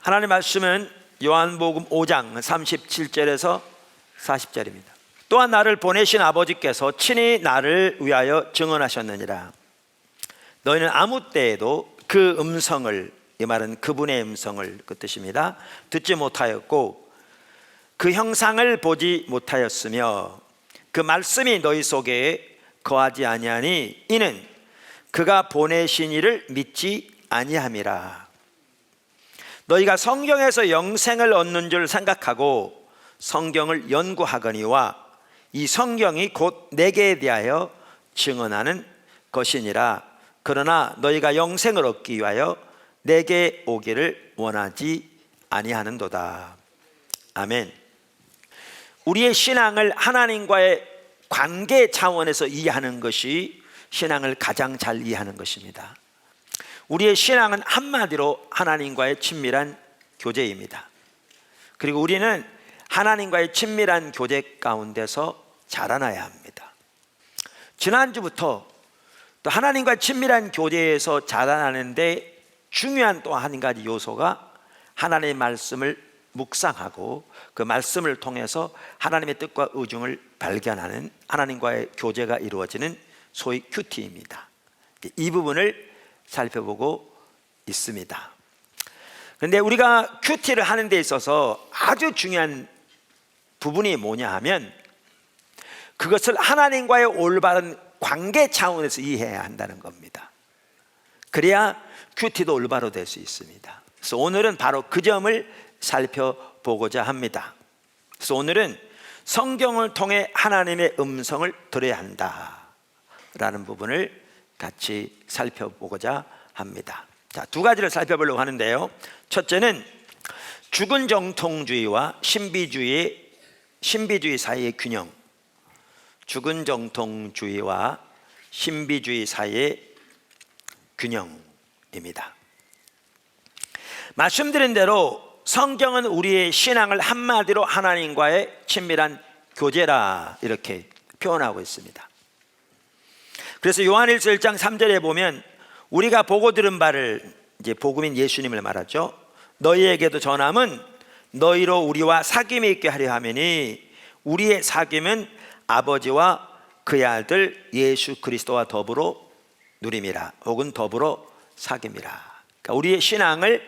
하나님의 말씀은 요한복음 5장 37절에서 40절입니다. 또한 나를 보내신 아버지께서 친히 나를 위하여 증언하셨느니라. 너희는 아무 때에도 그 음성을, 이 말은 그분의 음성을, 그 뜻입니다, 듣지 못하였고 그 형상을 보지 못하였으며 그 말씀이 너희 속에 거하지 아니하니 이는 그가 보내신 이를 믿지 아니함이라. 너희가 성경에서 영생을 얻는 줄 생각하고 성경을 연구하거니와 이 성경이 곧 내게 대하여 증언하는 것이니라. 그러나 너희가 영생을 얻기 위하여 내게 오기를 원하지 아니하는도다. 아멘. 우리의 신앙을 하나님과의 관계 차원에서 이해하는 것이 신앙을 가장 잘 이해하는 것입니다. 우리의 신앙은 한마디로 하나님과의 친밀한 교제입니다. 그리고 우리는 하나님과의 친밀한 교제 가운데서 자라나야 합니다. 지난주부터 또 하나님과 친밀한 교제에서 자라나는데 중요한 또 한 가지 요소가 하나님의 말씀을 묵상하고 그 말씀을 통해서 하나님의 뜻과 의중을 발견하는 하나님과의 교제가 이루어지는 소위 큐티입니다. 이 부분을 살펴보고 있습니다. 그런데 우리가 큐티를 하는 데 있어서 아주 중요한 부분이 뭐냐 하면 그것을 하나님과의 올바른 관계 차원에서 이해해야 한다는 겁니다. 그래야 큐티도 올바로 될 수 있습니다. 그래서 오늘은 바로 그 점을 살펴보고자 합니다. 그래서 오늘은 성경을 통해 하나님의 음성을 들어야 한다라는 부분을 같이 살펴보고자 합니다. 자, 두 가지를 살펴보려고 하는데요. 첫째는 죽은 정통주의와 신비주의 사이의 균형. 죽은 정통주의와 신비주의 사이의 균형입니다. 말씀드린 대로 성경은 우리의 신앙을 한마디로 하나님과의 친밀한 교제라 이렇게 표현하고 있습니다. 그래서 요한일서 1장 3절에 보면 우리가 보고 들은 바를, 이제 복음인 예수님을 말하죠. 너희에게도 전함은 너희로 우리와 사귐이 있게 하려 함이니 우리의 사귐은 아버지와 그의 아들 예수 그리스도와 더불어 누림이라, 혹은 더불어 사귐이라. 그러니까 우리의 신앙을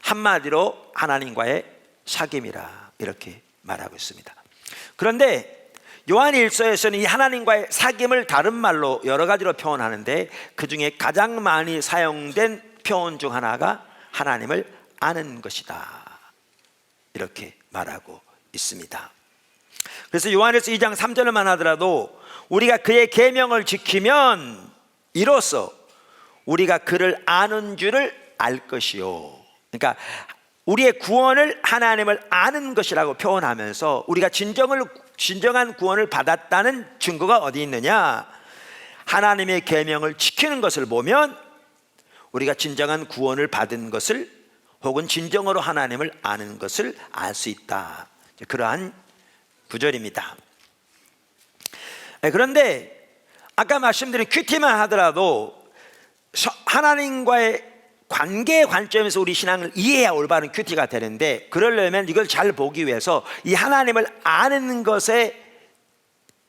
한마디로 하나님과의 사귐이라 이렇게 말하고 있습니다. 그런데 요한일서에서는 이 하나님과의 사귐을 다른 말로 여러 가지로 표현하는데 그 중에 가장 많이 사용된 표현 중 하나가 하나님을 아는 것이다 이렇게 말하고 있습니다. 그래서 요한일서 2장 3절만 하더라도 우리가 그의 계명을 지키면 이로써 우리가 그를 아는 줄을 알 것이요. 그러니까 우리의 구원을 하나님을 아는 것이라고 표현하면서 우리가 진정한 구원을 받았다는 증거가 어디 있느냐? 하나님의 계명을 지키는 것을 보면 우리가 진정한 구원을 받은 것을, 혹은 진정으로 하나님을 아는 것을 알 수 있다. 그러한 구절입니다. 그런데 아까 말씀드린 큐티만 하더라도 하나님과의 관계의 관점에서 우리 신앙을 이해해야 올바른 큐티가 되는데, 그러려면 이걸 잘 보기 위해서 이 하나님을 아는 것의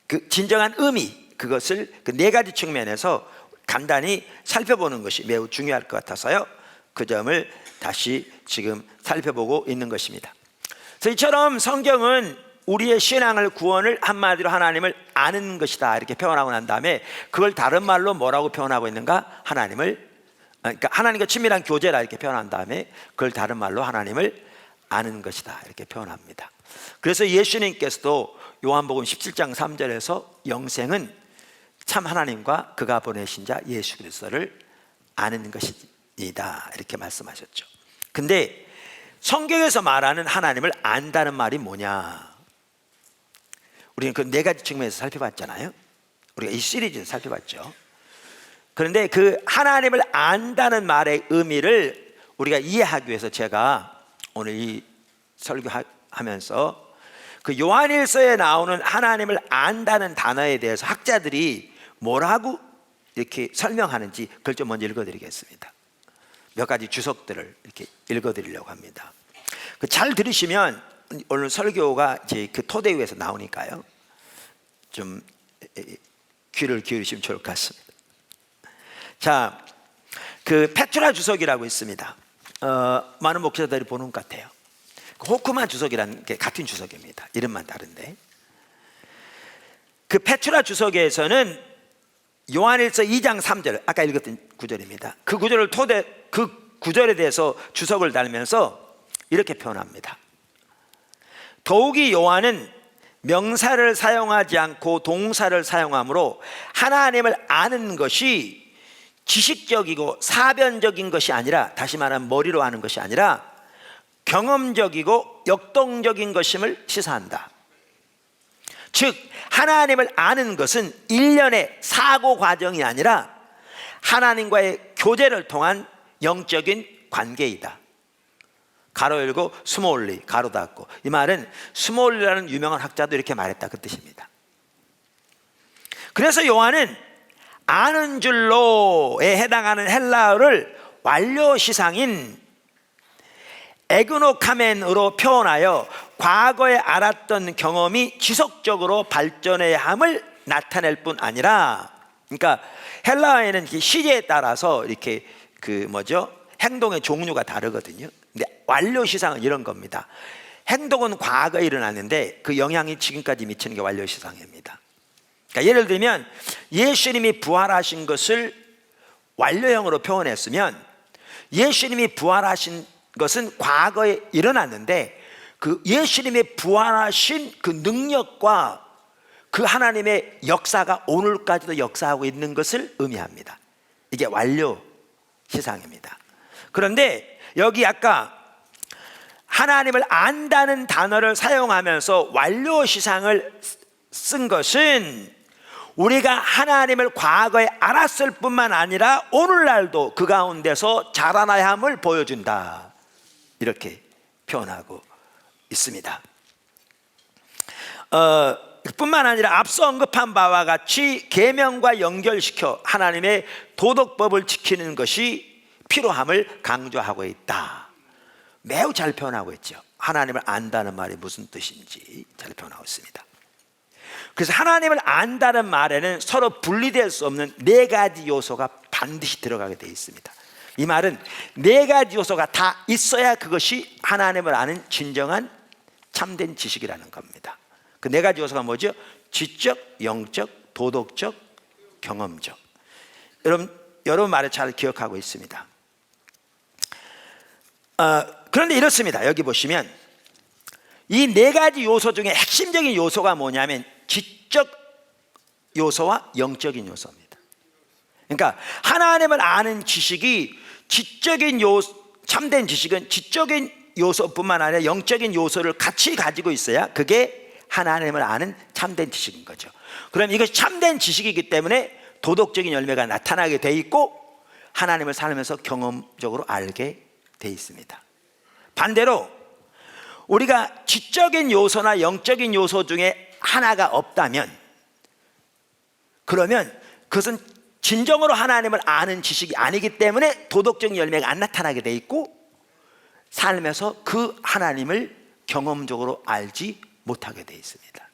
그 진정한 의미, 그것을 그 네 가지 측면에서 간단히 살펴보는 것이 매우 중요할 것 같아서요, 그 점을 다시 지금 살펴보고 있는 것입니다. 그래서 이처럼 성경은 우리의 신앙을, 구원을 한마디로 하나님을 아는 것이다 이렇게 표현하고 난 다음에 그걸 다른 말로 뭐라고 표현하고 있는가? 그러니까 하나님과 친밀한 교제라 이렇게 표현한 다음에 그걸 다른 말로 하나님을 아는 것이다 이렇게 표현합니다. 그래서 예수님께서도 요한복음 17장 3절에서 영생은 참 하나님과 그가 보내신 자 예수 그리스도를 아는 것이다 이렇게 말씀하셨죠. 근데 성경에서 말하는 하나님을 안다는 말이 뭐냐? 우리는 그 네 가지 측면에서 살펴봤잖아요. 우리가 이 시리즈를 살펴봤죠. 그런데 그 하나님을 안다는 말의 의미를 우리가 이해하기 위해서 제가 오늘 이 설교하면서 그 요한일서에 나오는 하나님을 안다는 단어에 대해서 학자들이 뭐라고 이렇게 설명하는지 그걸 좀 먼저 읽어드리겠습니다. 몇 가지 주석들을 이렇게 읽어드리려고 합니다. 잘 들으시면 오늘 설교가 이제 그 토대 위에서 나오니까요, 좀 귀를 기울이시면 좋을 것 같습니다. 자, 그 페트라 주석이라고 있습니다. 많은 목사들이 보는 것 같아요. 호크만 주석이라는 게 같은 주석입니다. 이름만 다른데, 그 페트라 주석에서는 요한일서 2장 3절, 아까 읽었던 구절입니다. 그 구절에 대해서 주석을 달면서 이렇게 표현합니다. 더욱이 요한은 명사를 사용하지 않고 동사를 사용하므로 하나님을 아는 것이 지식적이고 사변적인 것이 아니라, 다시 말하면 머리로 아는 것이 아니라 경험적이고 역동적인 것임을 시사한다. 즉 하나님을 아는 것은 일련의 사고 과정이 아니라 하나님과의 교제를 통한 영적인 관계이다. 가로 열고 스몰리 가로 닫고, 이 말은 스몰리라는 유명한 학자도 이렇게 말했다, 그 뜻입니다. 그래서 요한은 아는 줄로에 해당하는 헬라어를 완료시상인 에그노카멘으로 표현하여 과거에 알았던 경험이 지속적으로 발전해야 함을 나타낼 뿐 아니라, 그러니까 헬라어에는 시제에 따라서 이렇게 행동의 종류가 다르거든요. 근데 완료시상은 이런 겁니다. 행동은 과거에 일어났는데 그 영향이 지금까지 미치는 게 완료시상입니다. 그러니까 예를 들면 예수님이 부활하신 것을 완료형으로 표현했으면, 예수님이 부활하신 것은 과거에 일어났는데 그 예수님의 부활하신 그 능력과 그 하나님의 역사가 오늘까지도 역사하고 있는 것을 의미합니다. 이게 완료시상입니다. 그런데 여기 아까 하나님을 안다는 단어를 사용하면서 완료시상을 쓴 것은 우리가 하나님을 과거에 알았을 뿐만 아니라 오늘날도 그 가운데서 자라나야 함을 보여준다, 이렇게 표현하고 있습니다. 뿐만 아니라 앞서 언급한 바와 같이 계명과 연결시켜 하나님의 도덕법을 지키는 것이 필요함을 강조하고 있다. 매우 잘 표현하고 있죠. 하나님을 안다는 말이 무슨 뜻인지 잘 표현하고 있습니다. 그래서 하나님을 안다는 말에는 서로 분리될 수 없는 네 가지 요소가 반드시 들어가게 되어 있습니다. 이 말은 네 가지 요소가 다 있어야 그것이 하나님을 아는 진정한 참된 지식이라는 겁니다. 그 네 가지 요소가 뭐죠? 지적, 영적, 도덕적, 경험적. 여러분 말을 잘 기억하고 있습니다. 그런데 이렇습니다. 여기 보시면 이 네 가지 요소 중에 핵심적인 요소가 뭐냐면 지적 요소와 영적인 요소입니다. 그러니까 하나님을 아는 지식이 참된 지식은 지적인 요소뿐만 아니라 영적인 요소를 같이 가지고 있어야 그게 하나님을 아는 참된 지식인 거죠. 그럼 이것이 참된 지식이기 때문에 도덕적인 열매가 나타나게 돼 있고 하나님을 살면서 경험적으로 알게 돼 있습니다. 반대로 우리가 지적인 요소나 영적인 요소 중에 하나가 없다면, 그러면 그것은 진정으로 하나님을 아는 지식이 아니기 때문에 도덕적인 열매가 안 나타나게 돼 있고 살면서 그 하나님을 경험적으로 알지 못하게 돼 있습니다.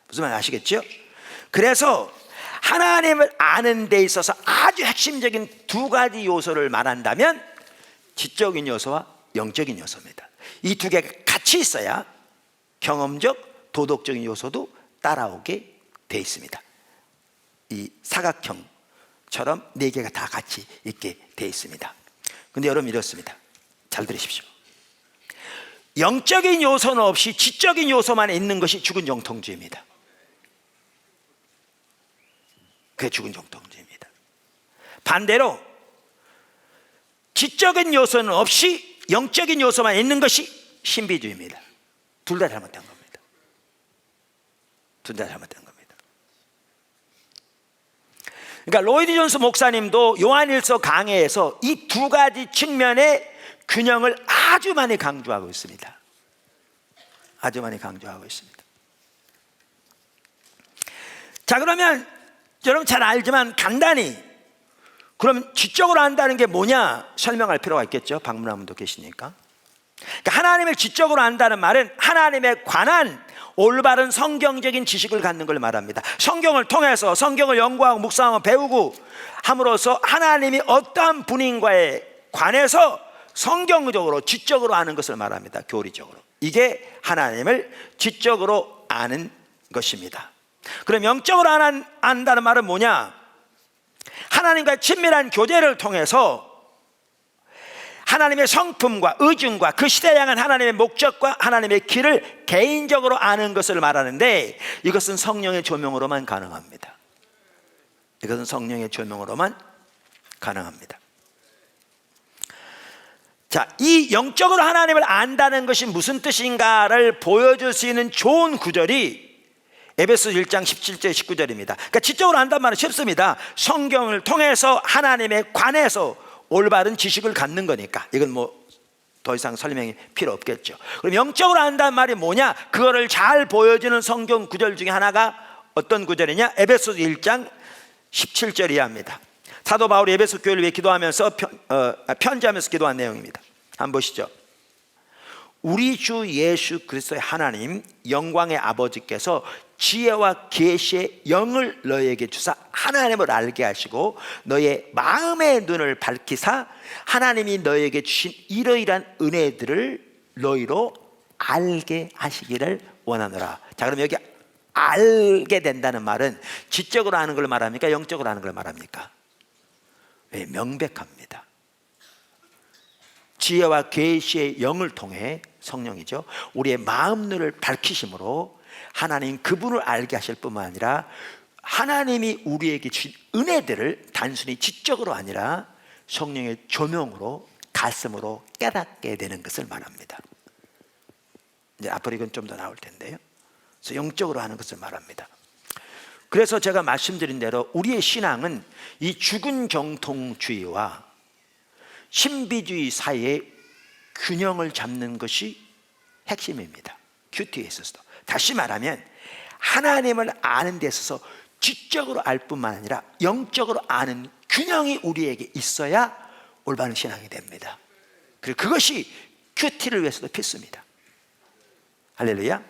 무슨 말 아시겠죠? 그래서 하나님을 아는 데 있어서 아주 핵심적인 두 가지 요소를 말한다면 지적인 요소와 영적인 요소입니다. 이 두 개가 같이 있어야 경험적, 도덕적인 요소도 따라오게 돼 있습니다. 이 사각형처럼 네 개가 다 같이 있게 돼 있습니다. 근데 여러분 이렇습니다. 잘 들으십시오. 영적인 요소는 없이 지적인 요소만 있는 것이 죽은 정통주의입니다. 그게 죽은 정통주의입니다. 반대로 지적인 요소는 없이 영적인 요소만 있는 것이 신비주의입니다. 둘 다 잘못된 겁니다. 둘 다 잘못된 겁니다. 그러니까 로이드 존스 목사님도 요한일서 강해에서 이 두 가지 측면의 균형을 아주 많이 강조하고 있습니다. 아주 많이 강조하고 있습니다. 자, 그러면 여러분 잘 알지만 간단히 그럼 지적으로 안다는 게 뭐냐 설명할 필요가 있겠죠. 방문한 분도 계시니까. 그러니까 하나님을 지적으로 안다는 말은 하나님에 관한 올바른 성경적인 지식을 갖는 걸 말합니다. 성경을 통해서 성경을 연구하고 묵상하고 배우고 함으로써 하나님이 어떠한 분인가에 관해서 성경적으로 지적으로 아는 것을 말합니다. 교리적으로. 이게 하나님을 지적으로 아는 것입니다. 그럼 영적으로 안다는 말은 뭐냐? 하나님과 친밀한 교제를 통해서 하나님의 성품과 의중과 그 시대에 향한 하나님의 목적과 하나님의 길을 개인적으로 아는 것을 말하는데, 이것은 성령의 조명으로만 가능합니다. 이것은 성령의 조명으로만 가능합니다. 자, 이 영적으로 하나님을 안다는 것이 무슨 뜻인가를 보여줄 수 있는 좋은 구절이 에베소 1장 17절 19절입니다. 그러니까 지적으로 안다는 말은 쉽습니다. 성경을 통해서 하나님에 관해서 올바른 지식을 갖는 거니까 이건 뭐 더 이상 설명이 필요 없겠죠. 그럼 영적으로 안다는 말이 뭐냐? 그거를 잘 보여주는 성경 구절 중에 하나가 어떤 구절이냐? 에베소 1장 17절 이하입니다. 사도 바울이 에베소 교회를 위해 기도하면서 편지하면서 기도한 내용입니다. 한번 보시죠. 우리 주 예수 그리스도의 하나님 영광의 아버지께서 지혜와 계시의 영을 너희에게 주사 하나님을 알게 하시고 너희의 마음의 눈을 밝히사 하나님이 너희에게 주신 이러이러한 은혜들을 너희로 알게 하시기를 원하노라. 자, 그럼 여기 알게 된다는 말은 지적으로 아는 걸 말합니까? 영적으로 아는 걸 말합니까? 네, 명백합니다. 지혜와 계시의 영을 통해, 성령이죠, 우리의 마음 눈을 밝히심으로 하나님 그분을 알게 하실 뿐만 아니라 하나님이 우리에게 주신 은혜들을 단순히 지적으로 아니라 성령의 조명으로 가슴으로 깨닫게 되는 것을 말합니다. 이제 앞으로 이건 좀 더 나올 텐데요. 그래서 영적으로 하는 것을 말합니다. 그래서 제가 말씀드린 대로 우리의 신앙은 이 죽은 정통주의와 신비주의 사이에 균형을 잡는 것이 핵심입니다. 큐티에 있어서도. 다시 말하면 하나님을 아는 데 있어서 지적으로 알 뿐만 아니라 영적으로 아는 균형이 우리에게 있어야 올바른 신앙이 됩니다. 그리고 그것이 큐티를 위해서도 필수입니다. 할렐루야.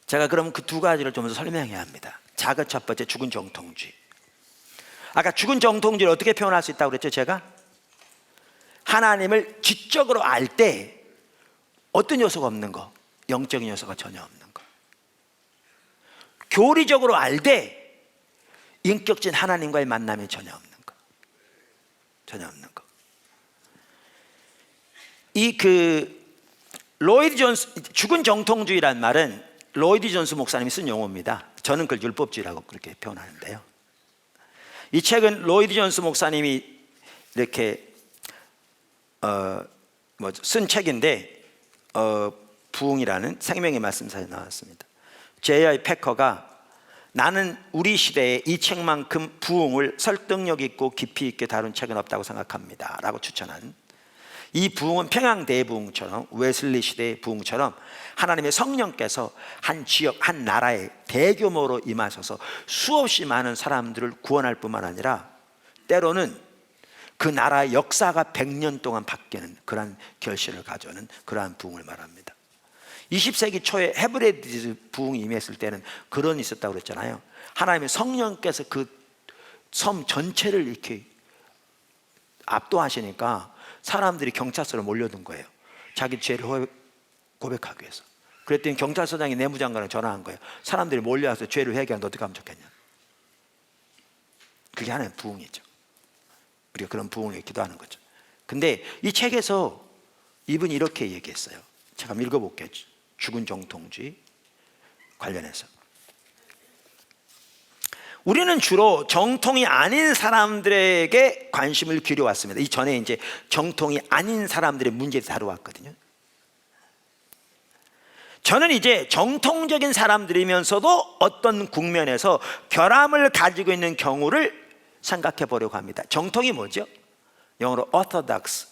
제가 그럼 그 두 가지를 좀 더 설명해야 합니다. 자가 첫 번째 죽은 정통주의. 아까 죽은 정통주의를 어떻게 표현할 수 있다고 그랬죠? 제가 하나님을 지적으로 알 때 어떤 요소가 없는 거? 영적인 요소가 전혀 없는 거. 교리적으로 알 때 인격적인 하나님과의 만남이 전혀 없는 거. 전혀 없는 거. 로이드 존스, 죽은 정통주의란 말은 로이드 존스 목사님이 쓴 용어입니다. 저는 그걸 율법주의라고 그렇게 표현하는데요. 이 책은 로이드 존스 목사님이 이렇게 쓴 책인데 부흥이라는 생명의 말씀사에 나왔습니다. J.I. 패커가 나는 우리 시대에 이 책만큼 부흥을 설득력 있고 깊이 있게 다룬 책은 없다고 생각합니다 라고 추천한, 이 부흥은 평양 대부흥처럼 웨슬리 시대의 부흥처럼 하나님의 성령께서 한 지역, 한 나라에 대규모로 임하셔서 수없이 많은 사람들을 구원할 뿐만 아니라 때로는 그 나라의 역사가 100년 동안 바뀌는 그러한 결실을 가져오는 그러한 부흥을 말합니다. 20세기 초에 헤브레디즈 부흥이 임했을 때는 그런 일이 있었다고 그랬잖아요. 하나님의 성령께서 그 섬 전체를 이렇게 압도하시니까 사람들이 경찰서로 몰려든 거예요. 자기 죄를 고백하기 위해서. 그랬더니 경찰서장이 내무장관에 전화한 거예요. 사람들이 몰려와서 죄를 회개하는데 어떻게 하면 좋겠냐. 그게 하나의 부흥이죠. 우리가 그런 부흥에 기도하는 거죠. 근데 이 책에서 이분이 이렇게 얘기했어요. 제가 한번 읽어볼게요. 죽은 정통주의 관련해서. 우리는 주로 정통이 아닌 사람들에게 관심을 기울여왔습니다. 이전에 이제 정통이 아닌 사람들의 문제를 다루었거든요. 저는 이제 정통적인 사람들이면서도 어떤 국면에서 결함을 가지고 있는 경우를 생각해 보려고 합니다. 정통이 뭐죠? 영어로 orthodox,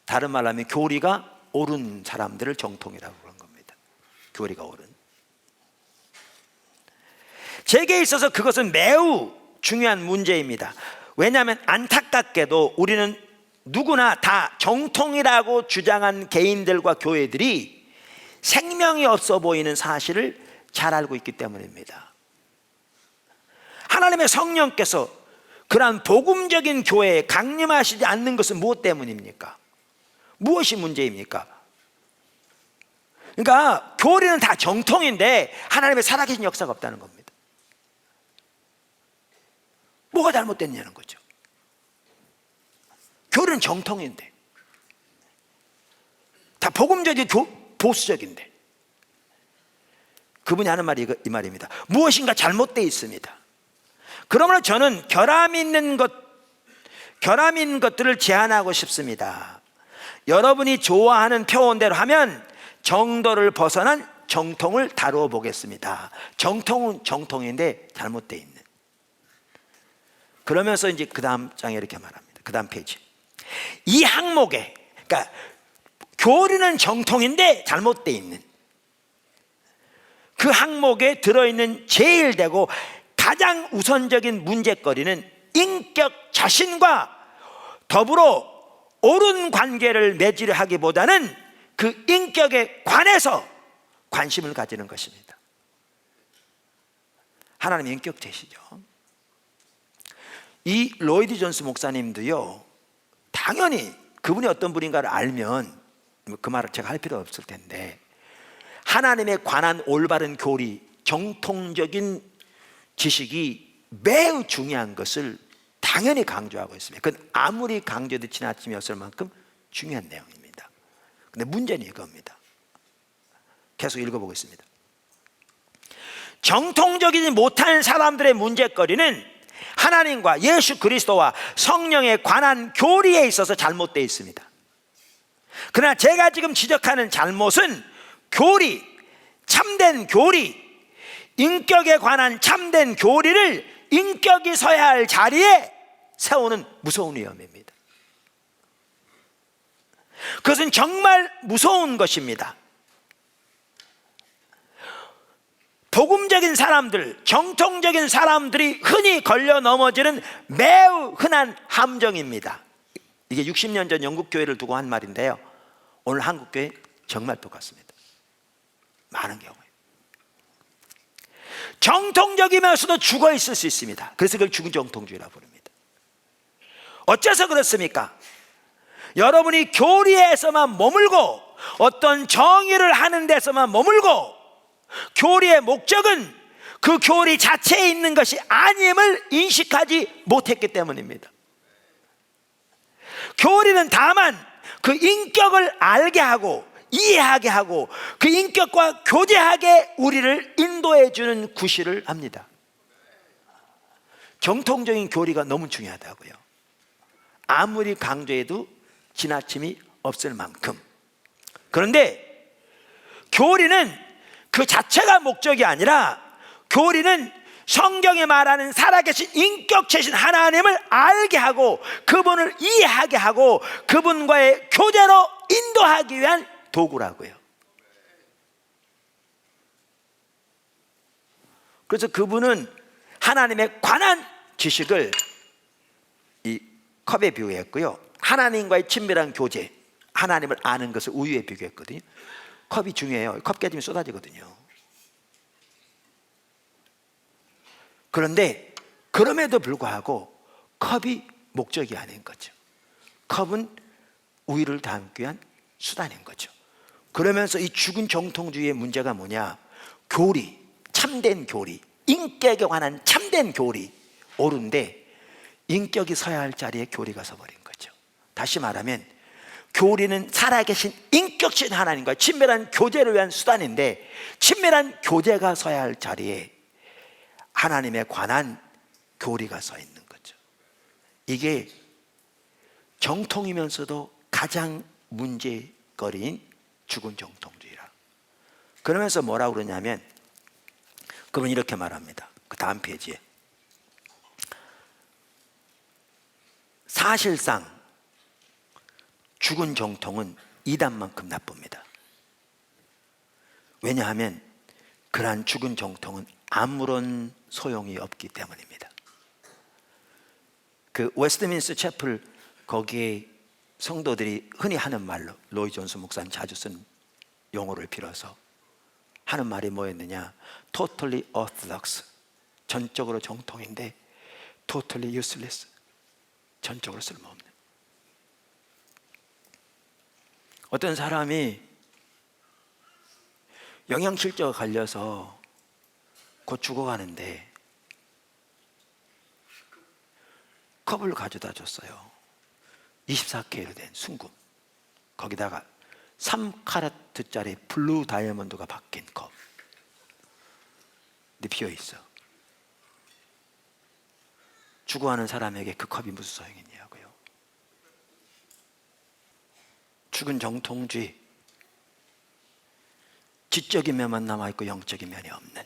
다른 말로 하면 교리가 옳은 사람들을 정통이라고 그런 겁니다. 교리가 옳은. 제게 있어서 그것은 매우 중요한 문제입니다. 왜냐하면 안타깝게도 우리는 누구나 다 정통이라고 주장한 개인들과 교회들이 생명이 없어 보이는 사실을 잘 알고 있기 때문입니다. 하나님의 성령께서 그러한 복음적인 교회에 강림하시지 않는 것은 무엇 때문입니까? 무엇이 문제입니까? 그러니까 교리는 다 정통인데 하나님의 살아계신 역사가 없다는 겁니다. 뭐가 잘못됐냐는 거죠. 교리는 정통인데, 다 복음적이고 보수적인데, 그분이 하는 말이 이 말입니다. 무엇인가 잘못되어 있습니다. 그러므로 저는 결함 있는 것들을 제안하고 싶습니다. 여러분이 좋아하는 표현대로 하면 정도를 벗어난 정통을 다루어 보겠습니다. 정통은 정통인데 잘못되어 있는. 그러면서 이제 그 다음 장에 이렇게 말합니다. 그 다음 페이지. 이 항목에, 그러니까 교리는 정통인데 잘못되어 있는 그 항목에 들어있는 제일 되고 가장 우선적인 문제거리는 인격 자신과 더불어 옳은 관계를 맺으려 하기보다는 그 인격에 관해서 관심을 가지는 것입니다. 하나님의 인격체시죠. 이 로이드 존스 목사님도요, 당연히 그분이 어떤 분인가를 알면 그 말을 제가 할 필요 없을 텐데, 하나님에 관한 올바른 교리, 정통적인 지식이 매우 중요한 것을 당연히 강조하고 있습니다. 그건 아무리 강조해도 지나침이었을 만큼 중요한 내용입니다. 근데 문제는 이겁니다. 계속 읽어보겠습니다. 정통적이지 못한 사람들의 문제거리는 하나님과 예수 그리스도와 성령에 관한 교리에 있어서 잘못되어 있습니다. 그러나 제가 지금 지적하는 잘못은 교리, 참된 교리, 인격에 관한 참된 교리를 인격이 서야 할 자리에 세우는 무서운 위험입니다. 그것은 정말 무서운 것입니다. 복음적인 사람들, 정통적인 사람들이 흔히 걸려 넘어지는 매우 흔한 함정입니다. 이게 60년 전 영국 교회를 두고 한 말인데요, 오늘 한국 교회 정말 똑같습니다. 많은 경우에 정통적이면서도 죽어 있을 수 있습니다. 그래서 그걸 죽은 정통주의라고 부릅니다. 어째서 그렇습니까? 여러분이 교리에서만 머물고 어떤 정의를 하는 데서만 머물고 교리의 목적은 그 교리 자체에 있는 것이 아님을 인식하지 못했기 때문입니다. 교리는 다만 그 인격을 알게 하고 이해하게 하고 그 인격과 교제하게 우리를 인도해 주는 구실을 합니다. 정통적인 교리가 너무 중요하다고요. 아무리 강조해도 지나침이 없을 만큼. 그런데 교리는 그 자체가 목적이 아니라 교리는 성경에 말하는 살아계신 인격체신 하나님을 알게 하고 그분을 이해하게 하고 그분과의 교제로 인도하기 위한 도구라고요. 그래서 그분은 하나님에 관한 지식을 이 컵에 비유했고요, 하나님과의 친밀한 교제, 하나님을 아는 것을 우유에 비교했거든요. 컵이 중요해요. 컵 깨지면 쏟아지거든요. 그런데 그럼에도 불구하고 컵이 목적이 아닌 거죠. 컵은 우유를 담기 위한 수단인 거죠. 그러면서 이 죽은 정통주의의 문제가 뭐냐? 교리, 참된 교리, 인격에 관한 참된 교리 옳은데 인격이 서야 할 자리에 교리가 서버린 거죠. 다시 말하면 교리는 살아계신 인격신 하나님과 친밀한 교제를 위한 수단인데 친밀한 교제가 서야 할 자리에 하나님에 관한 교리가 서 있는 거죠. 이게 정통이면서도 가장 문제거리인 죽은 정통주의라. 그러면서 뭐라고 그러냐면 그분 이렇게 말합니다. 그 다음 페이지에 사실상 죽은 정통은 이단만큼 나쁩니다. 왜냐하면 그러한 죽은 정통은 아무런 소용이 없기 때문입니다. 그 웨스트민스터 채플 거기에 성도들이 흔히 하는 말로, 로이 존스 목사님 자주 쓴 용어를 빌어서 하는 말이 뭐였느냐, totally orthodox, 전적으로 정통인데 totally useless, 전적으로 쓸모없는. 어떤 사람이 영양실조가 걸려서 곧 죽어가는데 컵을 가져다 줬어요. 24K로 된 순금, 거기다가 3카라트짜리 블루 다이아몬드가 박힌 컵. 근데 비어있어. 죽어가는 사람에게 그 컵이 무슨 소용이 있냐고요. 죽은 정통주의, 지적인 면만 남아있고 영적인 면이 없는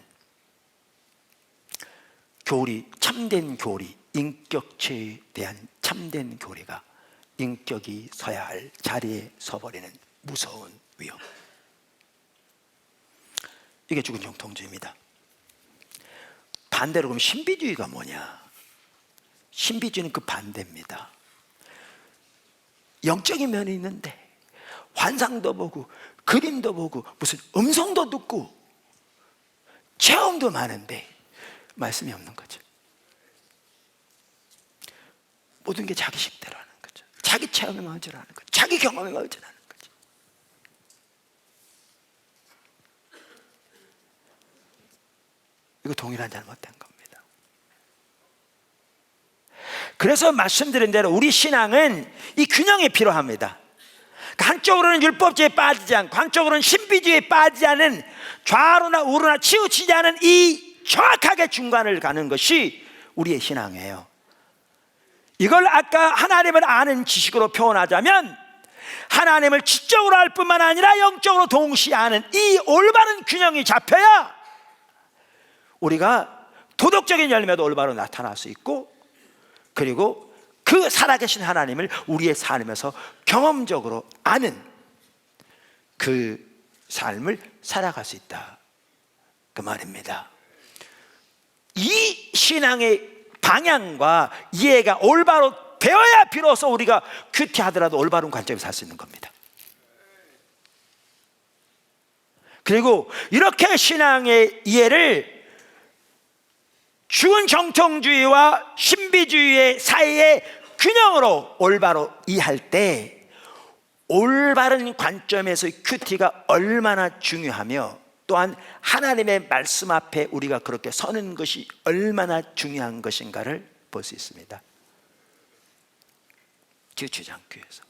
교리, 참된 교리, 인격체에 대한 참된 교리가 인격이 서야 할 자리에 서버리는 무서운 위험. 이게 죽은 정통주의입니다. 반대로 그럼 신비주의가 뭐냐? 신비주의는 그 반대입니다. 영적인 면이 있는데 환상도 보고 그림도 보고 무슨 음성도 듣고 체험도 많은데 말씀이 없는 거죠. 모든 게 자기 식대로 하는 거죠. 자기 체험에 의존하는 거죠. 자기 경험에 의존하는 거죠. 이거 동일한 잘못된 겁니다. 그래서 말씀드린 대로 우리 신앙은 이 균형이 필요합니다. 한쪽으로는 율법주의에 빠지지 않고 한쪽으로는 신비주의에 빠지지 않은, 좌로나 우로나 치우치지 않은 이 정확하게 중간을 가는 것이 우리의 신앙이에요. 이걸 아까 하나님을 아는 지식으로 표현하자면, 하나님을 지적으로 알 뿐만 아니라 영적으로 동시에 아는 이 올바른 균형이 잡혀야 우리가 도덕적인 열매도 올바로 나타날 수 있고, 그리고 그 살아계신 하나님을 우리의 삶에서 경험적으로 아는 그 삶을 살아갈 수 있다, 그 말입니다. 이 신앙의 방향과 이해가 올바로 되어야 비로소 우리가 큐티하더라도 올바른 관점에서 살 수 있는 겁니다. 그리고 이렇게 신앙의 이해를 죽은 정통주의와 신비주의의 사이의 균형으로 올바로 이해할 때 올바른 관점에서의 큐티가 얼마나 중요하며, 또한 하나님의 말씀 앞에 우리가 그렇게 서는 것이 얼마나 중요한 것인가를 볼 수 있습니다. 지치지 않기 위해서.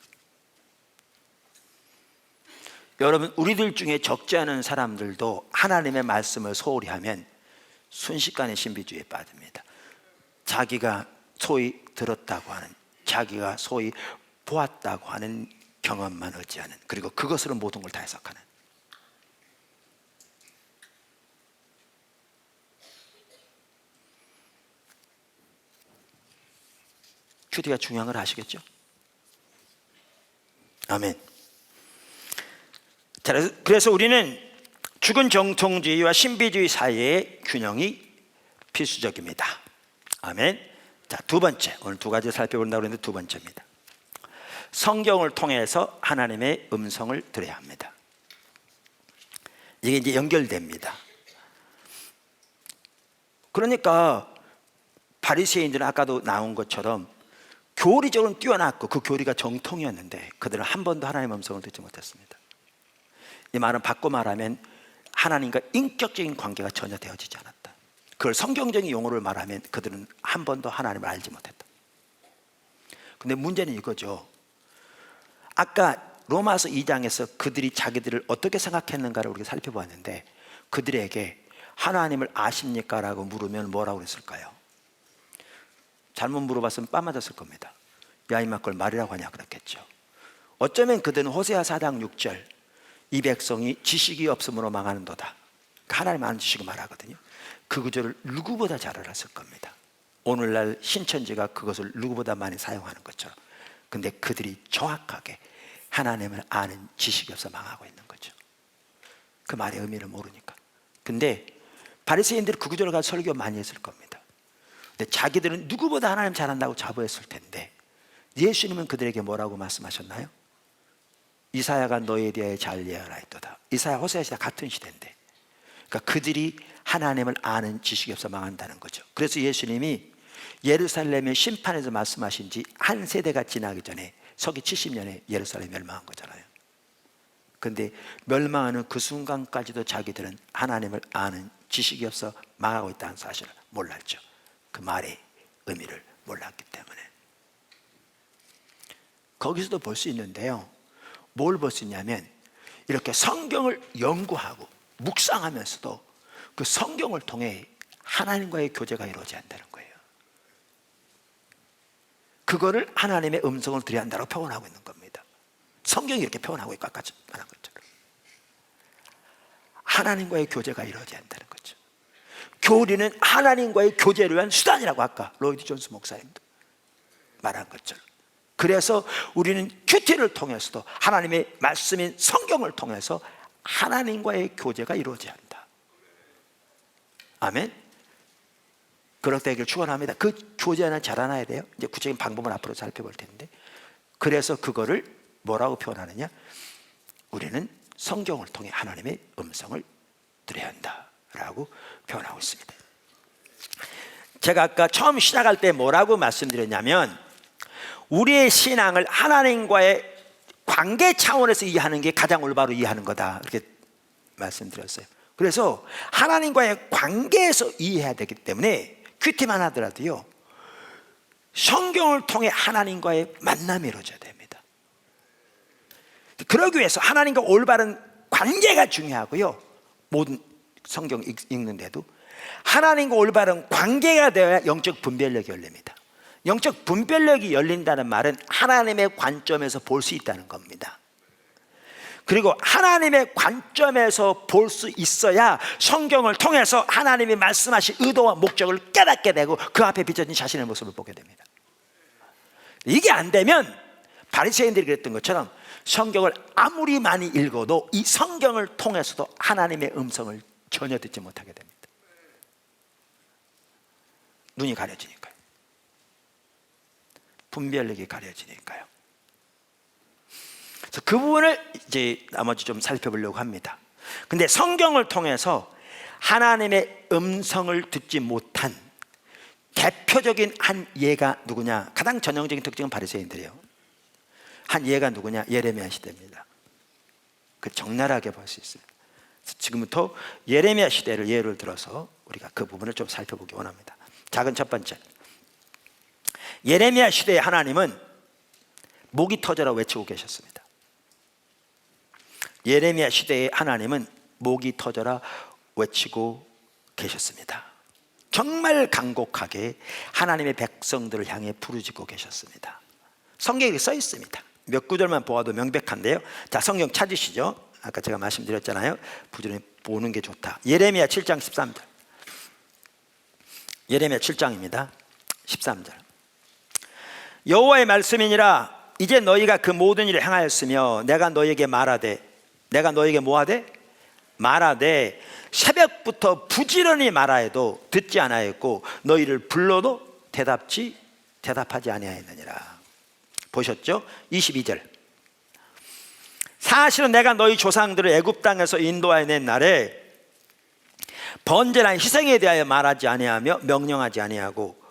여러분, 우리들 중에 적지 않은 사람들도 하나님의 말씀을 소홀히 하면 순식간에 신비주의에 빠집니다. 자기가 소위 들었다고 하는, 자기가 소위 보았다고 하는 경험만 의지하는, 그리고 그것으로 모든 걸 다 해석하는. 큐티가 중요한 걸 아시겠죠? 아멘. 자, 그래서 우리는 죽은 정통주의와 신비주의 사이의 균형이 필수적입니다. 아멘. 자, 두 번째, 오늘 두 가지 살펴본다고 했는데 두 번째입니다. 성경을 통해서 하나님의 음성을 들어야 합니다. 이게 이제 연결됩니다. 그러니까 바리새인들은 아까도 나온 것처럼 교리적으로는 뛰어났고 그 교리가 정통이었는데 그들은 한 번도 하나님의 음성을 듣지 못했습니다. 이 말은 바꿔 말하면 하나님과 인격적인 관계가 전혀 되어지지 않았다. 그걸 성경적인 용어를 말하면 그들은 한 번도 하나님을 알지 못했다. 근데 문제는 이거죠. 아까 로마서 2장에서 그들이 자기들을 어떻게 생각했는가를 우리가 살펴보았는데, 그들에게 하나님을 아십니까? 라고 물으면 뭐라고 그랬을까요? 잘못 물어봤으면 빠 맞았을 겁니다. 야, 이마 걸 말이라고 하냐 그랬겠죠. 어쩌면 그들은 호세아 4장 6절, 이 백성이 지식이 없음으로 망하는도다, 하나님 아는 지식을 말하거든요. 그 구절을 누구보다 잘 알았을 겁니다. 오늘날 신천지가 그것을 누구보다 많이 사용하는 것처럼. 근데 그들이 정확하게 하나님을 아는 지식이 없어 망하고 있는 거죠. 그 말의 의미를 모르니까. 근데 바리새인들이 그 구절을 가지고 설교 많이 했을 겁니다. 근데 자기들은 누구보다 하나님 잘한다고 자부했을 텐데 예수님은 그들에게 뭐라고 말씀하셨나요? 이사야가 너희에 대하여 잘 예언하였도다. 이사야, 호세아 시대 같은 시대인데, 그러니까 그들이 하나님을 아는 지식이 없어 망한다는 거죠. 그래서 예수님이 예루살렘의 심판에서 말씀하신 지 한 세대가 지나기 전에 서기 70년에 예루살렘이 멸망한 거잖아요. 그런데 멸망하는 그 순간까지도 자기들은 하나님을 아는 지식이 없어 망하고 있다는 사실을 몰랐죠. 그 말의 의미를 몰랐기 때문에. 거기서도 볼 수 있는데요, 뭘 볼 수 있냐면 이렇게 성경을 연구하고 묵상하면서도 그 성경을 통해 하나님과의 교제가 이루어져야 한다는 거예요. 그거를 하나님의 음성을 들어야 한다고 표현하고 있는 겁니다. 성경이 이렇게 표현하고 있고 아까 말한 것처럼 하나님과의 교제가 이루어져야 한다는 거죠. 교리는 하나님과의 교제를 위한 수단이라고 아까 로이드 존스 목사님도 말한 것처럼, 그래서 우리는 큐티를 통해서도 하나님의 말씀인 성경을 통해서 하나님과의 교제가 이루어져야 한다. 아멘. 그렇다기를 축원합니다. 그 교제는 자라나야 돼요. 이제 구체적인 방법을 앞으로 살펴볼 텐데, 그래서 그거를 뭐라고 표현하느냐, 우리는 성경을 통해 하나님의 음성을 들어야 한다라고 표현하고 있습니다. 제가 아까 처음 시작할 때 뭐라고 말씀드렸냐면, 우리의 신앙을 하나님과의 관계 차원에서 이해하는 게 가장 올바로 이해하는 거다, 이렇게 말씀드렸어요. 그래서 하나님과의 관계에서 이해해야 되기 때문에 큐티만 하더라도요, 성경을 통해 하나님과의 만남이 이루어져야 됩니다. 그러기 위해서 하나님과 올바른 관계가 중요하고요, 모든 성경 읽는데도 하나님과 올바른 관계가 되어야 영적 분별력이 열립니다. 영적 분별력이 열린다는 말은 하나님의 관점에서 볼 수 있다는 겁니다. 그리고 하나님의 관점에서 볼 수 있어야 성경을 통해서 하나님이 말씀하신 의도와 목적을 깨닫게 되고 그 앞에 비춰진 자신의 모습을 보게 됩니다. 이게 안 되면 바리새인들이 그랬던 것처럼 성경을 아무리 많이 읽어도 이 성경을 통해서도 하나님의 음성을 전혀 듣지 못하게 됩니다. 눈이 가려지니까요. 분별력이 가려지니까요. 그래서 그 부분을 이제 나머지 좀 살펴보려고 합니다. 근데 성경을 통해서 하나님의 음성을 듣지 못한 대표적인 한 예가 누구냐? 가장 전형적인 특징은 바리새인들이에요. 한 예가 누구냐? 예레미야 시대입니다. 그 적나라하게 볼 수 있어요. 지금부터 예레미야 시대를 예를 들어서 우리가 그 부분을 좀 살펴보기 원합니다. 작은 첫 번째, 예레미야 시대의 하나님은 목이 터져라 외치고 계셨습니다. 예레미야 시대의 하나님은 목이 터져라 외치고 계셨습니다. 정말 간곡하게 하나님의 백성들을 향해 부르짖고 계셨습니다. 성경에 써 있습니다. 몇 구절만 보아도 명백한데요. 자, 성경 찾으시죠. 아까 제가 말씀드렸잖아요. 부지런히 보는 게 좋다. 예레미야 7장 13절. 예레미야 7장입니다. 13절. 여호와의 말씀이니라, 이제 너희가 그 모든 일을 행하였으며 내가 너희에게 말하되, 내가 너희에게 뭐하되? 말하되 새벽부터 부지런히 말하여도 듣지 아니하였고 너희를 불러도 대답하지 아니하였느니라. 보셨죠? 22절. 사실은 내가 너희 조상들을 애굽 땅에서 인도하여 낸 날에 번제랑 희생에 대하여 말하지 아니하며 명령하지 아니하고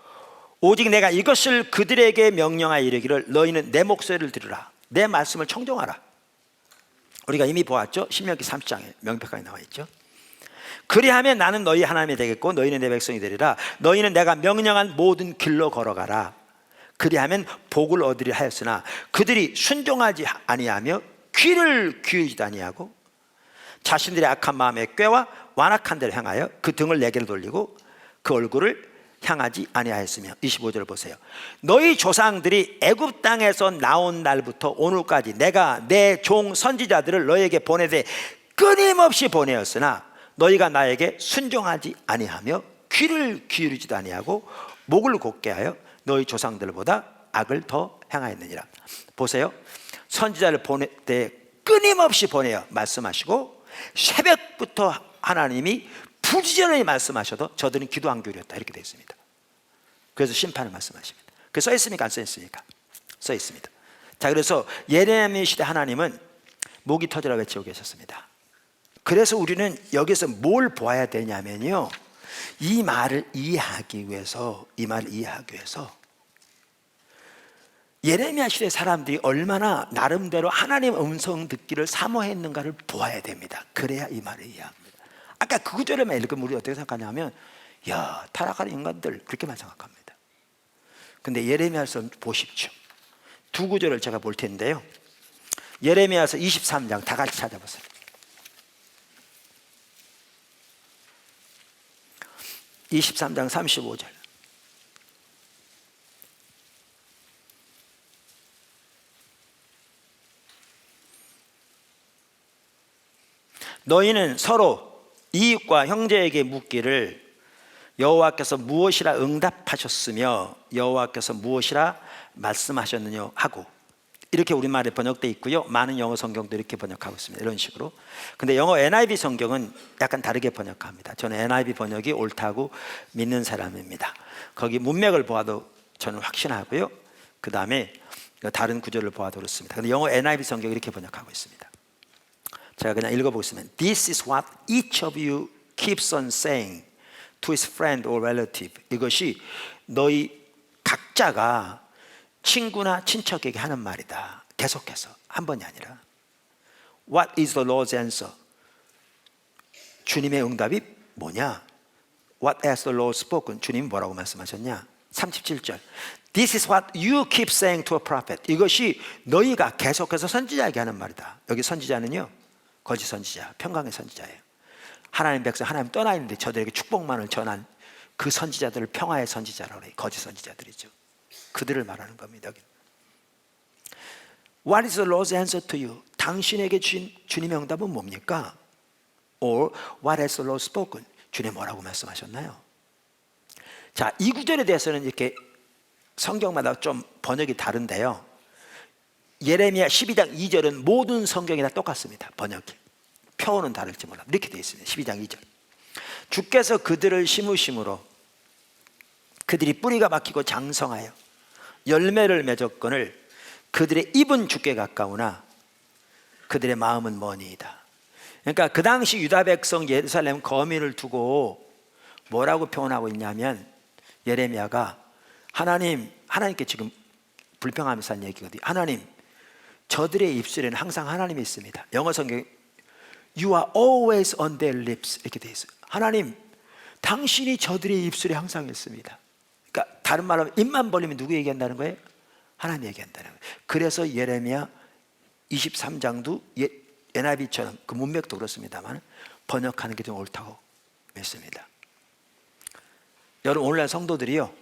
오직 내가 이것을 그들에게 명령하여 이르기를 너희는 내 목소리를 들으라, 내 말씀을 청종하라. 우리가 이미 보았죠? 신명기 30장에 명백하게 나와 있죠. 그리하면 나는 너희 하나님이 되겠고 너희는 내 백성이 되리라. 너희는 내가 명령한 모든 길로 걸어가라. 그리하면 복을 얻으리라 하였으나 그들이 순종하지 아니하며 귀를 기울이지도 아니하고 자신들의 악한 마음에 꾀와 완악한 데를 향하여 그 등을 내게로 돌리고 그 얼굴을 향하지 아니하였으며. 25절을 보세요. 너희 조상들이 애굽 땅에서 나온 날부터 오늘까지 내가 내 종 선지자들을 너희에게 보내되 끊임없이 보내었으나 너희가 나에게 순종하지 아니하며 귀를 기울이지도 아니하고 목을 곧게 하여 너희 조상들보다 악을 더 행하였느니라. 보세요. 선지자를 보낼 때 끊임없이 보내어 말씀하시고 새벽부터 하나님이 부지런히 말씀하셔도 저들은 기도 안 기울였다, 이렇게 되어 있습니다. 그래서 심판을 말씀하십니다. 그게 써 있습니까? 안 써 있습니까? 써 있습니다. 자, 그래서 예레미야 시대 하나님은 목이 터져라 외치고 계셨습니다. 그래서 우리는 여기서 뭘 보아야 되냐면요, 이 말을 이해하기 위해서 예레미야 시대 사람들이 얼마나 나름대로 하나님의 음성 듣기를 사모했는가를 보아야 됩니다. 그래야 이 말을 이해합니다. 아까 그 구절에만 읽으면 우리 어떻게 생각하냐면, 야, 타락하는 인간들, 그렇게만 생각합니다. 근데 예레미야서 보십시오. 두 구절을 제가 볼 텐데요, 예레미야서 23장 다 같이 찾아보세요. (23장) 35절. 너희는 서로 이웃과 형제에게 묻기를 여호와께서 무엇이라 응답하셨으며 여호와께서 무엇이라 말씀하셨느냐 하고, 이렇게 우리말에 번역되어 있고요, 많은 영어 성경도 이렇게 번역하고 있습니다. 이런 식으로. 근데 영어 NIV 성경은 약간 다르게 번역합니다. 저는 NIV 번역이 옳다고 믿는 사람입니다. 거기 문맥을 보아도 저는 확신하고요, 그 다음에 다른 구절을 보아도 그렇습니다. 근데 영어 NIV 성경이 이렇게 번역하고 있습니다. 제가 그냥 읽어보겠습니다. This is what each of you keeps on saying to his friend or relative. 이것이 너희 각자가 친구나 친척에게 하는 말이다. 계속해서, 한 번이 아니라. What is the Lord's answer? 주님의 응답이 뭐냐? What has the Lord spoken? 주님이 뭐라고 말씀하셨냐? 37절. This is what you keep saying to a prophet. 이것이 너희가 계속해서 선지자에게 하는 말이다. 여기 선지자는요, 거짓 선지자, 평강의 선지자예요. 하나님 백성, 하나님 떠나 있는데 저들에게 축복만을 전한 그 선지자들을 평화의 선지자라고 해요. 거짓 선지자들이죠. 그들을 말하는 겁니다. What is the Lord's answer to you? 당신에게 주님의 응답은 뭡니까? Or what has the Lord spoken? 주님 뭐라고 말씀하셨나요? 자, 이 구절에 대해서는 이렇게 성경마다 좀 번역이 다른데요, 예레미야 12장 2절은 모든 성경이 다 똑같습니다. 번역이. 표어는 다를지 몰라. 이렇게 되어 있습니다. 12장 2절. 주께서 그들을 심으심으로 그들이 뿌리가 박히고 장성하여 열매를 맺었거늘 그들의 입은 주께 가까우나 그들의 마음은 머니이다. 그러니까 그 당시 유다 백성 예루살렘 거민을 두고 뭐라고 표현하고 있냐면, 예레미야가 하나님께 지금 불평하면서 한 얘기거든요. 하나님, 저들의 입술에는 항상 하나님이 있습니다. 영어 성경에 You are always on their lips 이렇게 되어 있어요. 하나님, 당신이 저들의 입술에 항상 있습니다. 그러니까 다른 말로 하면 입만 벌리면 누구 얘기한다는 거예요? 하나님 얘기한다는 거예요. 그래서 예레미야 23장도 NIV처럼 그 문맥도 그렇습니다만 번역하는 게 좀 옳다고 믿습니다. 여러분, 오늘날 성도들이요,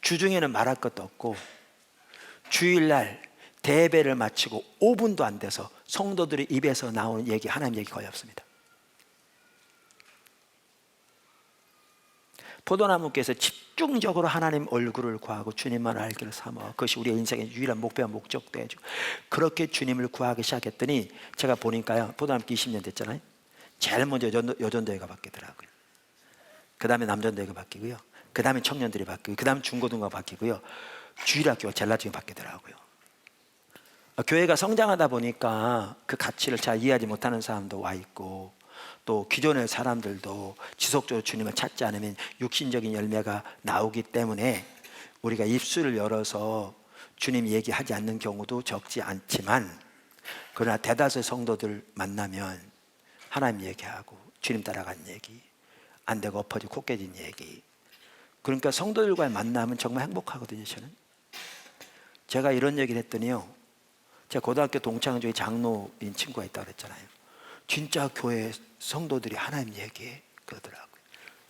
주중에는 말할 것도 없고 주일날 대배를 마치고 5분도 안 돼서 성도들의 입에서 나오는 얘기, 하나님 얘기 거의 없습니다. 포도나무께서 집중적으로 하나님 얼굴을 구하고 주님만 알기를 삼아, 그것이 우리의 인생의 유일한 목표와 목적도 해주고, 그렇게 주님을 구하기 시작했더니 제가 보니까요, 포도나무 20년 됐잖아요. 제일 먼저 여전도회가 바뀌더라고요. 그 다음에 남전도회가 바뀌고요, 그 다음에 청년들이 바뀌고, 그 다음에 중고등부가 바뀌고요, 주일학교가 제일 나중에 바뀌더라고요. 교회가 성장하다 보니까 그 가치를 잘 이해하지 못하는 사람도 와 있고, 또 기존의 사람들도 지속적으로 주님을 찾지 않으면 육신적인 열매가 나오기 때문에 우리가 입술을 열어서 주님 얘기하지 않는 경우도 적지 않지만, 그러나 대다수의 성도들 만나면 하나님 얘기하고 주님 따라간 얘기, 안 되고 엎어지고 코 깨진 얘기. 그러니까 성도들과의 만남은 정말 행복하거든요. 저는 제가 이런 얘기를 했더니요, 제가 고등학교 동창 중에 장로인 친구가 있다고 그랬잖아요. 진짜 교회 성도들이 하나님 얘기해 그러더라고요.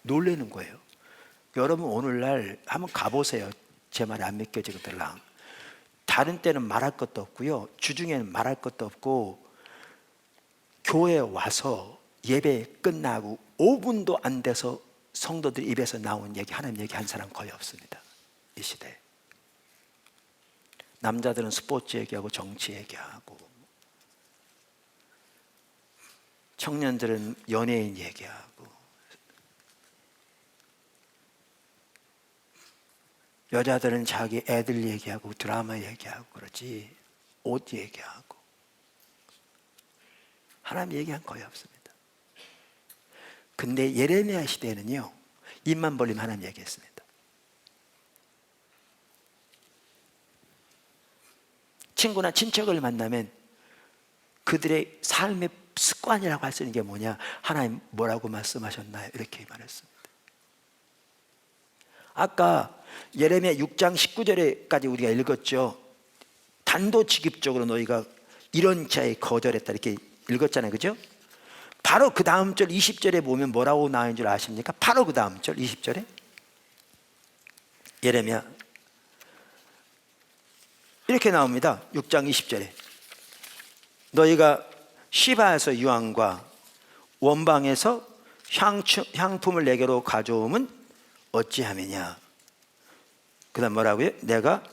놀라는 거예요. 여러분, 오늘날 한번 가보세요. 제 말이 안 믿겨지거들랑. 다른 때는 말할 것도 없고요, 주중에는 말할 것도 없고, 교회에 와서 예배 끝나고 5분도 안 돼서 성도들 입에서 나온 얘기, 하나님 얘기 한 사람 거의 없습니다. 이 시대에. 남자들은 스포츠 얘기하고 정치 얘기하고, 청년들은 연예인 얘기하고. 여자들은 자기 애들 얘기하고 드라마 얘기하고 그러지 옷 얘기하고 하나님 얘기한 거의 없습니다. 근데 예레미야 시대에는요, 입만 벌리면 하나님 얘기했습니다. 친구나 친척을 만나면 그들의 삶의 습관이라고 할 수 있는 게 뭐냐? 하나님 뭐라고 말씀하셨나요? 이렇게 말했습니다. 아까 예레미야 6장 19절에까지 우리가 읽었죠. 단도직입적으로 너희가 이런 자에 거절했다 이렇게 읽었잖아요, 그죠? 바로 그 다음 절 20절에 보면 뭐라고 나온 줄 아십니까? 바로 그 다음 절 20절에 예레미야 이렇게 나옵니다. 6장 20절에 너희가 시바에서 유황과 원방에서 향품을 내게로 가져오면 어찌하느냐. 그 다음 뭐라고요? 내가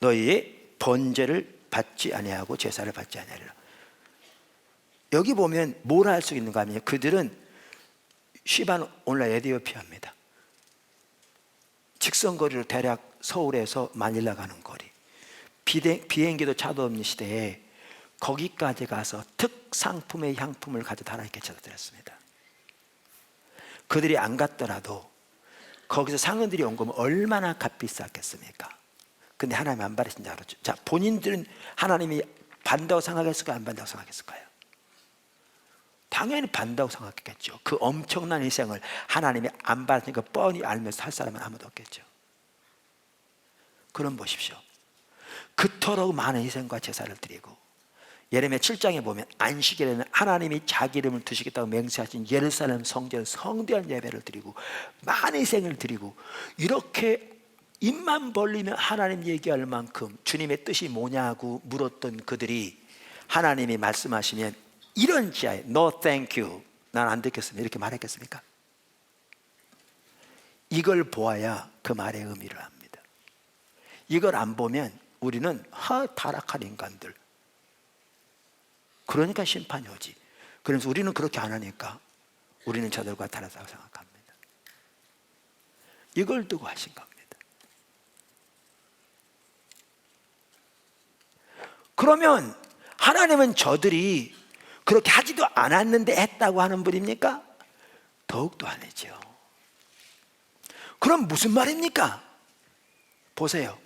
너희의 번제를 받지 아니하고 제사를 받지 아니하리라. 여기 보면 뭘 할 수 있는가 하면 그들은 시바는 오늘날 에티오피아입니다. 직선거리로 대략 서울에서 마닐라 가는 거리, 비행기도 차도 없는 시대에 거기까지 가서 특상품의 향품을 가져다 하나님께 제사드렸습니다. 그들이 안 갔더라도 거기서 상인들이 온 거면 얼마나 값비쌌겠습니까? 근데 하나님 안 받으신 줄 알았죠. 자, 본인들은 하나님이 받는다고 생각했을까요? 안 받는다고 생각했을까요? 당연히 받는다고 생각했겠죠. 그 엄청난 희생을 하나님이 안 받으니까 뻔히 알면서 할 사람은 아무도 없겠죠. 그럼 보십시오. 그토록 많은 희생과 제사를 드리고 예레미야 7장에 보면 안식일에는 하나님이 자기 이름을 두시겠다고 맹세하신 예루살렘 성전 성대한 예배를 드리고 많은 희생을 드리고 이렇게 입만 벌리면 하나님 얘기할 만큼 주님의 뜻이 뭐냐고 물었던 그들이 하나님이 말씀하시면 이런 지하에 No thank you, 난 안 듣겠습니다 이렇게 말했겠습니까? 이걸 보아야 그 말의 의미를 압니다. 이걸 안 보면 우리는 타락한 인간들, 그러니까 심판이 오지. 그래서 우리는 그렇게 안 하니까 우리는 저들과 다르다고 생각합니다. 이걸 두고 하신 겁니다. 그러면 하나님은 저들이 그렇게 하지도 않았는데 했다고 하는 분입니까? 더욱도 아니죠. 그럼 무슨 말입니까? 보세요.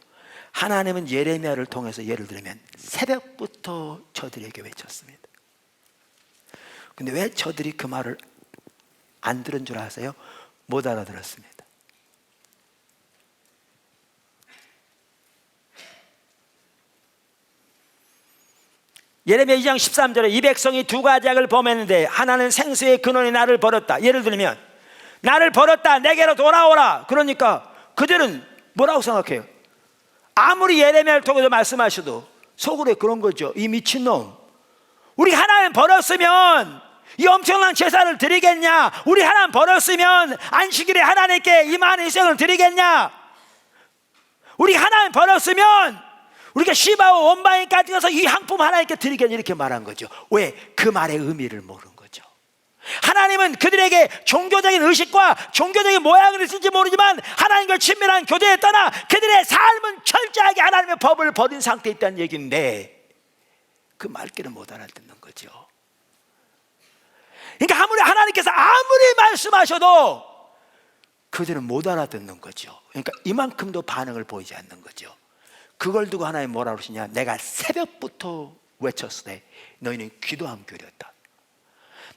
하나님은 예레미야를 통해서 예를 들면 새벽부터 저들에게 외쳤습니다. 근데 왜 저들이 그 말을 안 들은 줄 아세요? 못 알아들었습니다. 예레미야 2장 13절에 이 백성이 두 가지 악을 범했는데 하나는 생수의 근원이 나를 버렸다. 예를 들면 나를 버렸다, 내게로 돌아오라. 그러니까 그들은 뭐라고 생각해요? 아무리 예레미야를 통해서 말씀하셔도 속으로 그런 거죠. 이 미친놈, 우리 하나님 버렸으면 이 엄청난 제사를 드리겠냐? 우리 하나님 버렸으면 안식일에 하나님께 이 많은 희생을 드리겠냐? 우리 하나님 버렸으면 우리가 시바와 원방에까지 가서 이 향품 하나님께 드리겠냐? 이렇게 말한 거죠. 왜? 그 말의 의미를 모르는 거죠. 하나님은 그들에게 종교적인 의식과 종교적인 모양을 있을지 모르지만 하나님과 친밀한 교제에 떠나 그들의 삶은 철저하게 하나님의 법을 버린 상태에 있다는 얘기인데 그 말귀를 못 알아듣는 거죠. 그러니까 하나님께서 아무리 말씀하셔도 그들은 못 알아듣는 거죠. 그러니까 이만큼도 반응을 보이지 않는 거죠. 그걸 두고 하나님 뭐라 그러시냐? 내가 새벽부터 외쳤을 때 너희는 귀도 안 기울였다.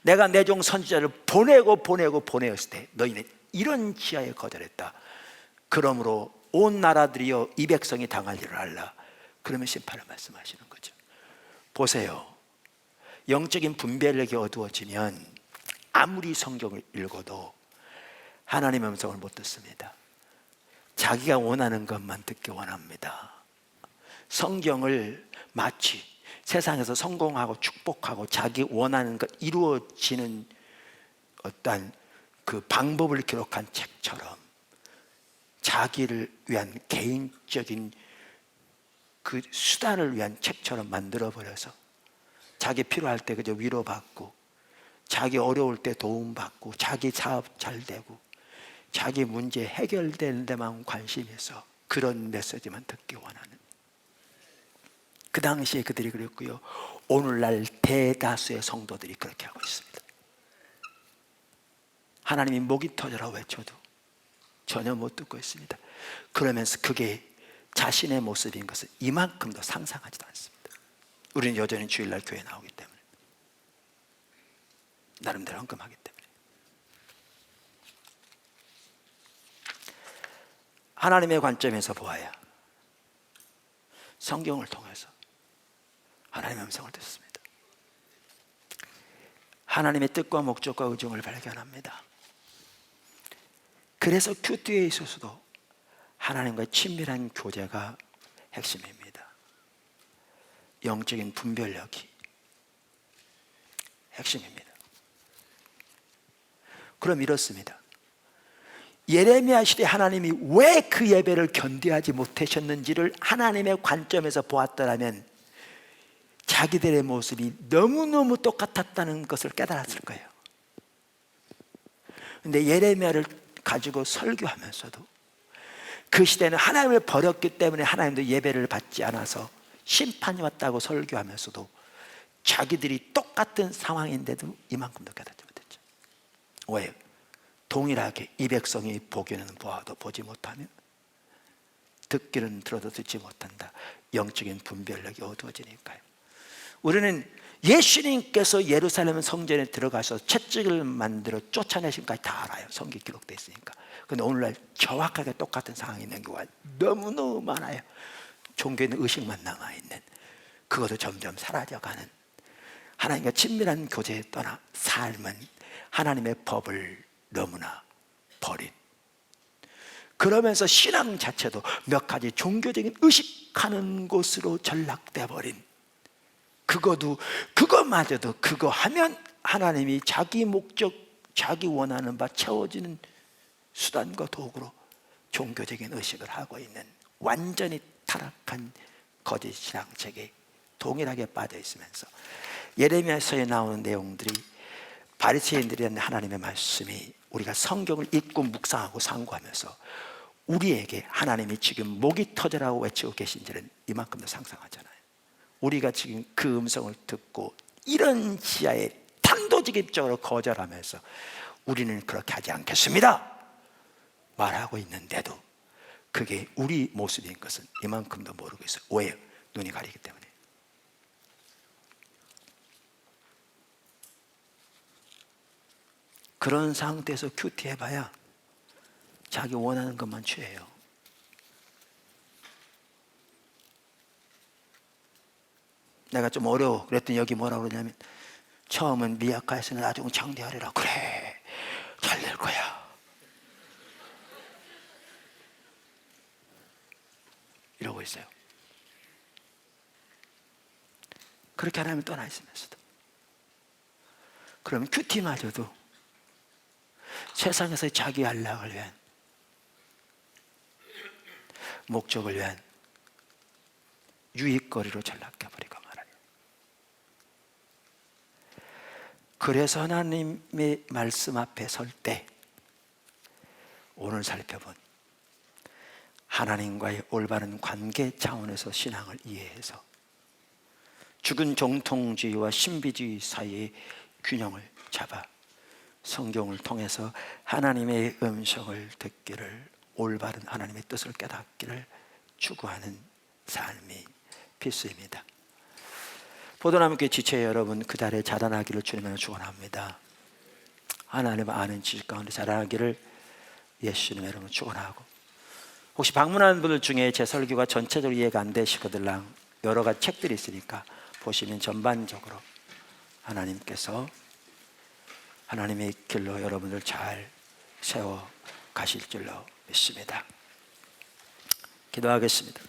내가 내 종 선지자를 보내었을 때 너희는 이런 지하에 거절했다. 그러므로 온 나라들이여 이 백성이 당할 일을 알라. 그러면 심판을 말씀하시는 거죠. 보세요. 영적인 분별력이 어두워지면 아무리 성경을 읽어도 하나님의 음성을 못 듣습니다. 자기가 원하는 것만 듣기 원합니다. 성경을 마치 세상에서 성공하고 축복하고 자기 원하는 것 이루어지는 어떤 그 방법을 기록한 책처럼 자기를 위한 개인적인 그 수단을 위한 책처럼 만들어버려서 자기 필요할 때 그저 위로받고 자기 어려울 때 도움받고 자기 사업 잘 되고 자기 문제 해결되는 데만 관심이 있어 그런 메시지만 듣기 원하는, 그 당시에 그들이 그랬고요. 오늘날 대다수의 성도들이 그렇게 하고 있습니다. 하나님이 목이 터져라 외쳐도 전혀 못 듣고 있습니다. 그러면서 그게 자신의 모습인 것을 이만큼도 상상하지도 않습니다. 우리는 여전히 주일날 교회 나오기 때문에, 나름대로 헌금하기 때문에. 하나님의 관점에서 보아야 성경을 통해서 하나님의 음성을 듣습니다. 하나님의 뜻과 목적과 의중을 발견합니다. 그래서 큐티에 있어서도 하나님과의 친밀한 교제가 핵심입니다. 영적인 분별력이 핵심입니다. 그럼 이렇습니다. 예레미야 시대 하나님이 왜 그 예배를 견디하지 못하셨는지를 하나님의 관점에서 보았더라면 자기들의 모습이 너무너무 똑같았다는 것을 깨달았을 거예요. 그런데 예레미야를 가지고 설교하면서도 그 시대는 하나님을 버렸기 때문에 하나님도 예배를 받지 않아서 심판이 왔다고 설교하면서도 자기들이 똑같은 상황인데도 이만큼도 깨닫지 못했죠. 왜요? 동일하게 이 백성이 보기는 보아도 보지 못하며 듣기는 들어도 듣지 못한다. 영적인 분별력이 어두워지니까요. 우리는 예수님께서 예루살렘 성전에 들어가서 채찍을 만들어 쫓아내신 것까지 다 알아요. 성경에 기록되어 있으니까. 그런데 오늘날 정확하게 똑같은 상황이 있는 경우가 너무너무 많아요. 종교에는 의식만 남아있는, 그것도 점점 사라져가는, 하나님과 친밀한 교제에 떠나 삶은 하나님의 법을 너무나 버린, 그러면서 신앙 자체도 몇 가지 종교적인 의식하는 곳으로 전락돼 버린, 그것마저도 그거 하면 하나님이 자기 목적, 자기 원하는 바 채워지는 수단과 도구로 종교적인 의식을 하고 있는 완전히 타락한 거짓 신앙책에 동일하게 빠져 있으면서 예레미야서에 나오는 내용들이, 바리새인들이 하는 하나님의 말씀이 우리가 성경을 읽고 묵상하고 상고하면서 우리에게 하나님이 지금 목이 터져라고 외치고 계신지는 이만큼도 상상하잖아요. 우리가 지금 그 음성을 듣고 이런 지하에 단도직입적으로 거절하면서 우리는 그렇게 하지 않겠습니다 말하고 있는데도 그게 우리 모습인 것은 이만큼도 모르고 있어요. 왜요? 눈이 가리기 때문에. 그런 상태에서 큐티 해봐야 자기 원하는 것만 취해요. 내가 좀 어려워 그랬더니 여기 뭐라고 그러냐면, 처음은 미약하였으나 나중은 장대하리라. 그래, 잘 될 거야. 이러고 있어요. 그렇게 하나님은 떠나 있으면서도. 그러면 큐티마저도 세상에서 자기 안락을 위한, 목적을 위한 유익거리로 전락해버리고 말아요. 그래서 하나님의 말씀 앞에 설 때 오늘 살펴본 하나님과의 올바른 관계 차원에서 신앙을 이해해서 죽은 정통주의와 신비주의 사이의 균형을 잡아 성경을 통해서 하나님의 음성을 듣기를, 올바른 하나님의 뜻을 깨닫기를 추구하는 삶이 필수입니다. 포도나무교회 지체 여러분, 그 자리에 자라나기를 주님으로 축원합니다. 하나님을 아는 지식 가운데 자라나기를 예수님의 이름으로 축원하고, 혹시 방문하는 분들 중에 제 설교가 전체적으로 이해가 안 되시거들랑 여러 가지 책들이 있으니까 보시면 전반적으로 하나님께서 하나님의 길로 여러분을 잘 세워 가실 줄로 믿습니다. 기도하겠습니다.